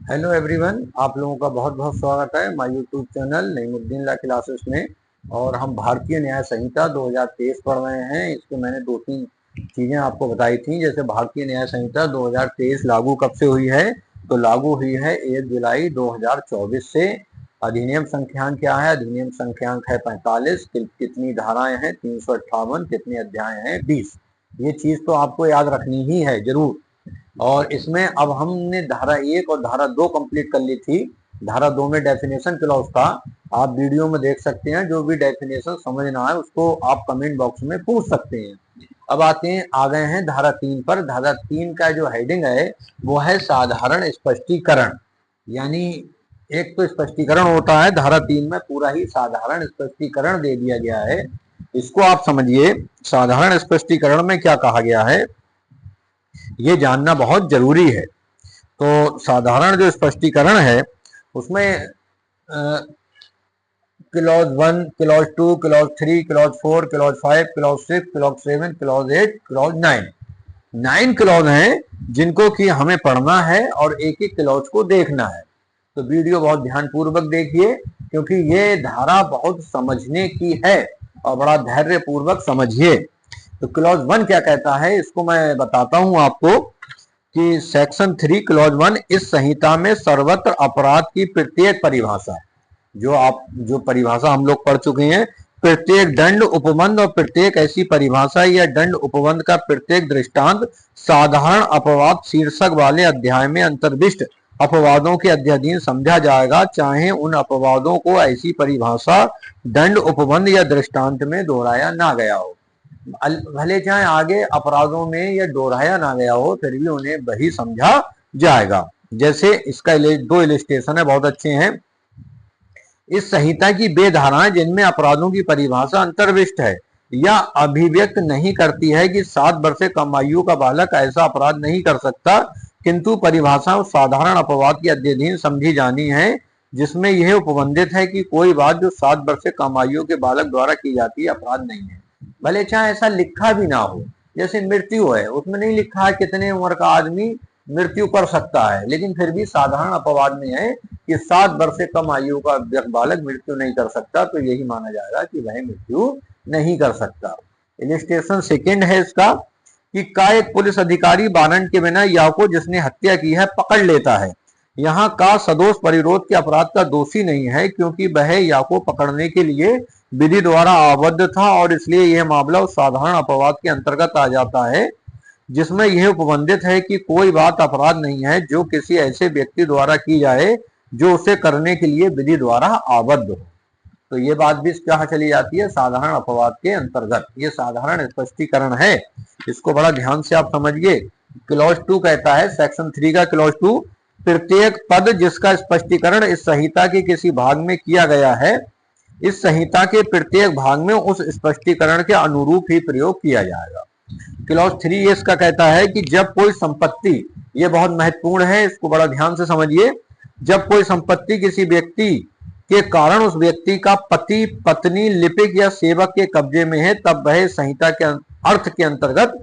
Hello everyone, आप लोगों का बहुत बहुत स्वागत है my YouTube channel Naimuddin law classes में। और हम भारतीय न्याय संहिता 2023 पढ़ रहे हैं। इसको मैंने दो तीन चीज़ें आपको बताई थी, जैसे भारतीय न्याय संहिता 2023 लागू कब से हुई है। तो लागू हुई है 1 जुलाई 2024 से। अधिनियम संख्यांक क्या है? अधिनियम संख्यांक है 45। कितनी धाराएं हैं? 358। कितने अध्याय हैं? 20। ये चीज़ तो आपको याद रखनी ही है जरूर। और इसमें अब हमने धारा 1 और धारा 2 कंप्लीट कर ली थी। धारा 2 में डेफिनेशन क्लॉज था, आप वीडियो में देख सकते हैं। जो भी डेफिनेशन समझ ना आए उसको आप कमेंट बॉक्स में पूछ सकते हैं। अब आ गए हैं धारा 3 पर। धारा 3 का जो हेडिंग है वो है साधारण स्पष्टीकरण। यानी एक तो स्पष्टीकरण होता है, धारा 3 में पूरा ही साधारण स्पष्टीकरण दे दिया गया है। इसको आप समझिए, साधारण स्पष्टीकरण में क्या कहा गया है ये जानना बहुत जरूरी है। तो साधारण जो स्पष्टीकरण है उसमें clause 1, clause 2, clause 3, clause 4, clause 5, clause 6, clause 7, clause 8, clause 9 clause हैं जिनको कि हमें पढ़ना है और एक एक क्लॉज को देखना है। तो वीडियो बहुत ध्यानपूर्वक देखिए, क्योंकि ये धारा बहुत समझने की है और बड़ा धैर्य पूर्वक समझिए। तो क्लॉज 1 क्या कहता है इसको मैं बताता हूं आपको कि सेक्शन 3 क्लॉज 1, इस संहिता में सर्वत्र अपराध की प्रत्येक परिभाषा, जो परिभाषा हम लोग पढ़ चुके हैं, प्रत्येक दंड उपबंध और प्रत्येक ऐसी परिभाषा या दंड उपबंध का प्रत्येक दृष्टांत साधारण अपवाद शीर्षक वाले अध्याय में अंतर्दिष्ट अपवादों के अध्याधीन समझा जाएगा, चाहे उन अपवादों को ऐसी परिभाषा, दंड उपबंध या दृष्टांत में दोहराया ना गया हो। भले चाहे आगे अपराधों में या दोहराया ना गया हो, फिर भी उन्हें वही समझा जाएगा। जैसे इसका दो इलिस्ट्रेशन है, बहुत अच्छे हैं। इस संहिता की वे धाराएं जिनमें अपराधों की परिभाषा अंतर्विष्ट है या अभिव्यक्त नहीं करती है कि 7 वर्ष से कम आयु का बालक ऐसा अपराध नहीं कर सकता, किंतु परिभाषा साधारण अपवाद की अध्ययन समझी जानी है, जिसमें यह उपबंधित है कि कोई बात जो 7 वर्ष से कम आयु के बालक द्वारा की जाती है अपराध नहीं है। भले चाहे ऐसा लिखा भी ना हो, जैसे मृत्यु है उसमें नहीं लिखा है कितने उम्र का आदमी मृत्यु कर सकता है, लेकिन फिर भी साधारण अपवाद में है कि 7 वर्ष से कम आयु का बालक मृत्यु नहीं कर सकता, तो यही माना जाएगा कि वह मृत्यु नहीं कर सकता। इलिस्ट्रेशन सेकेंड है इसका कि का एक पुलिस अधिकारी वारंट के बिना या को जिसने हत्या की है पकड़ लेता है। यहाँ का सदोष परिरोध के अपराध का दोषी नहीं है, क्योंकि वह या को पकड़ने के लिए विधि द्वारा आबद्ध था और इसलिए यह मामला उस साधारण अपवाद के अंतर्गत आ जाता है जिसमें यह उपबंधित है कि कोई बात अपराध नहीं है जो किसी ऐसे व्यक्ति द्वारा की जाए जो उसे करने के लिए विधि द्वारा आबद्ध हो। तो ये बात भी क्या चली जाती है साधारण अपवाद के अंतर्गत। ये साधारण स्पष्टीकरण है, इसको बड़ा ध्यान से आप समझिए। क्लॉज 2 कहता है, सेक्शन 3 का क्लॉज 2, प्रत्येक पद जिसका स्पष्टीकरण इस संहिता के किसी भाग में किया गया है, इस संहिता के प्रत्येक भाग में उस स्पष्टीकरण के अनुरूप ही प्रयोग किया जाएगा। क्लॉज 3 इसका कहता है कि जब कोई संपत्ति, ये बहुत महत्वपूर्ण है, इसको बड़ा ध्यान से समझिए, जब कोई संपत्ति किसी व्यक्ति के कारण उस व्यक्ति का पति, पत्नी, लिपिक या सेवक के कब्जे में है, तब वह संहिता के अर्थ के अंतर्गत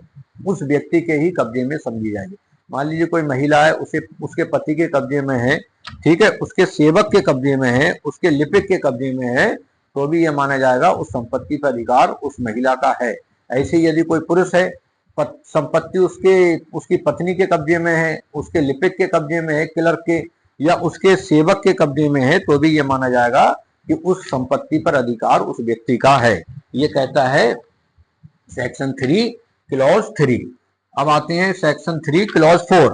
उस व्यक्ति के ही कब्जे में समझी जाएगी। मान लीजिए कोई महिला है, उसे उसके पति के कब्जे में है, ठीक है, उसके सेवक के कब्जे में है, उसके लिपिक के कब्जे में है, तो भी यह माना जाएगा उस संपत्ति का अधिकार उस महिला का है। ऐसे यदि कोई पुरुष है, संपत्ति उसकी पत्नी के कब्जे में है, उसके लिपिक के कब्जे में है, क्लर्क के या उसके सेवक के कब्जे में है, तो भी ये माना जाएगा कि उस संपत्ति पर अधिकार उस व्यक्ति का है। ये कहता है सेक्शन 3 क्लॉज 3। अब आते हैं सेक्शन 3 क्लॉज 4।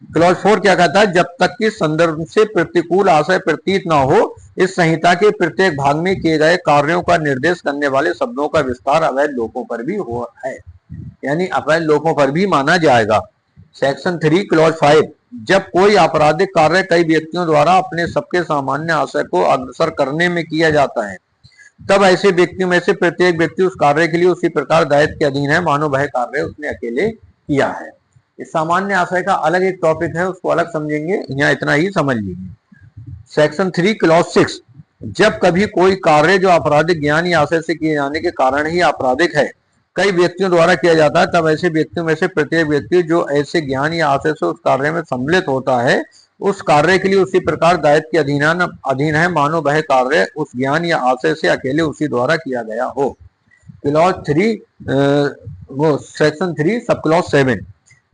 क्लॉज 4 क्या कहता है, जब तक कि संदर्भ से प्रतिकूल आशय प्रतीत न हो, इस संहिता के प्रत्येक भाग में किए गए कार्यों का निर्देश करने वाले शब्दों का विस्तार अवैध लोगों पर भी हो है, यानी अवैध लोगों पर भी माना जाएगा। सेक्शन 3 क्लॉज 5, जब कोई आपराधिक कार्य कई व्यक्तियों द्वारा अपने सबके सामान्य आशय को अग्रसर करने में किया जाता है, तब ऐसे व्यक्तियों में से प्रत्येक व्यक्ति उस कार्य के लिए उसी प्रकार दायित्व के अधीन है मानो वह कार्य उसने अकेले किया है। इस सामान्य आशय का अलग एक टॉपिक है, उसको अलग समझेंगे, यहाँ इतना ही समझ लीजिए। सेक्शन 3 क्लॉज 6, जब कभी कोई कार्य जो आपराधिक ज्ञान या आशय से किए जाने के कारण ही आपराधिक है कई व्यक्तियों द्वारा किया जाता है, तब ऐसे व्यक्तियों में से प्रत्येक व्यक्ति जो ऐसे ज्ञान या आशय से उस कार्य में सम्मिलित होता है उस कार्य के लिए उसी प्रकार दायित्व के अधीन है, मानो वह कार्य उस ज्ञान या आशय से अकेले उसी द्वारा किया गया हो। क्लॉज 3 वो सेक्शन 3 सब क्लॉज 7,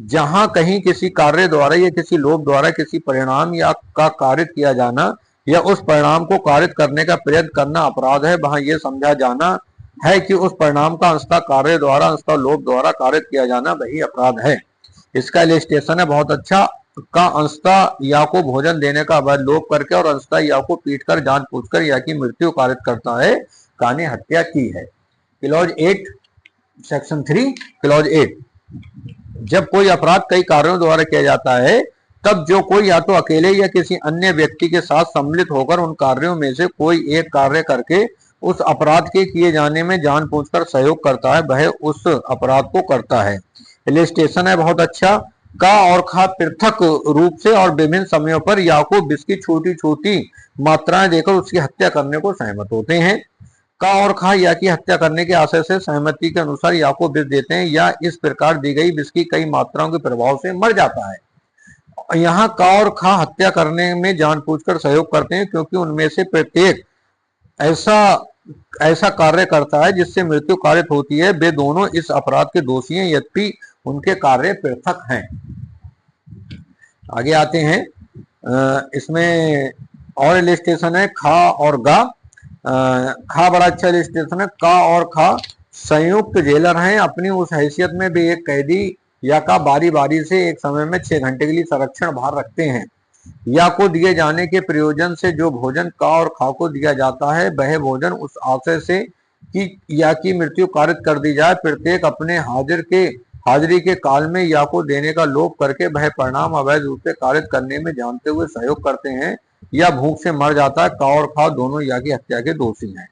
जहां कहीं किसी कार्य द्वारा या किसी लोक द्वारा किसी परिणाम या का कारित किया जाना या उस परिणाम को कारित करने का प्रयत्न करना अपराध है, वहां यह समझा जाना है कि उस परिणाम का अंशतः कार्य द्वारा अंशतः लोक द्वारा कारित किया जाना वही अपराध है। इसका इलिस्ट्रेशन है बहुत अच्छा। का अंशतः या को भोजन देने का अवैध लोप करके और अंशतः या को पीट कर जान पूछकर या की मृत्यु कारित करता है, का ने हत्या की है। क्लॉज 8 सेक्शन 3 क्लॉज 8, जब कोई अपराध कई कार्यों द्वारा किया जाता है तब जो कोई या तो अकेले या किसी अन्य व्यक्ति के साथ सम्मिलित होकर उन कार्यों में से कोई एक कार्य करके उस अपराध के किए जाने में जानबूझकर सहयोग करता है, वह उस अपराध को करता है। इलिस्ट्रेशन है बहुत अच्छा। का और खा पृथक रूप से और विभिन्न समयों पर या को विष की छोटी छोटी मात्राएं देकर उसकी हत्या करने को सहमत होते हैं। का और खा या की हत्या करने के आशय से सहमति के अनुसार या को विष देते हैं या इस प्रकार दी गई विष की कई मात्राओं के प्रभाव से मर जाता है। यहाँ का और खा हत्या करने में जानबूझकर सहयोग करते हैं क्योंकि उनमें से प्रत्येक ऐसा कार्य करता है जिससे मृत्यु कारित होती है। वे दोनों इस अपराध के दोषी हैं यद्यपि उनके कार्य पृथक हैं। आगे आते हैं, इसमें और इलिस्ट्रेशन है खा और गा। खा बड़ा अच्छा इलिस्ट्रेशन है। का और खा संयुक्त जेलर हैं। अपनी उस हैसियत में वे एक कैदी या का बारी बारी से एक समय में 6 घंटे के लिए संरक्षण भार रखते हैं। या को दिए जाने के प्रयोजन से जो भोजन का और खा को दिया जाता है वह भोजन उस आशय से कि या की मृत्यु कारित कर दी जाए। प्रत्येक अपने हाजिरी के काल में या को देने का लोभ करके वह परिणाम अवैध रूप से कारित करने में जानते हुए सहयोग करते हैं या भूख से मर जाता है। का और खा दोनों या की हत्या के दोषी हैं।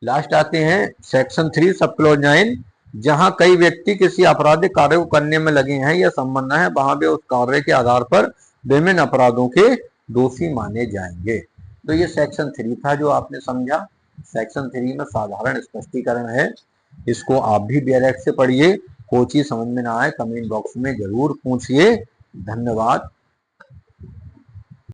लास्ट आते हैं सेक्शन 3 सब क्लॉज 9, जहां कई व्यक्ति किसी आपराधिक कार्य को करने में लगे हैं या संबंध है, वहां भी उस कार्य के आधार पर विभिन्न अपराधों के दोषी माने जाएंगे। तो ये सेक्शन 3 था जो आपने समझा। सेक्शन 3 में साधारण स्पष्टीकरण है, इसको आप भी बैरेक्ट से पढ़िए। कोई चीज समझ में ना आए कमेंट बॉक्स में जरूर पूछिए। धन्यवाद।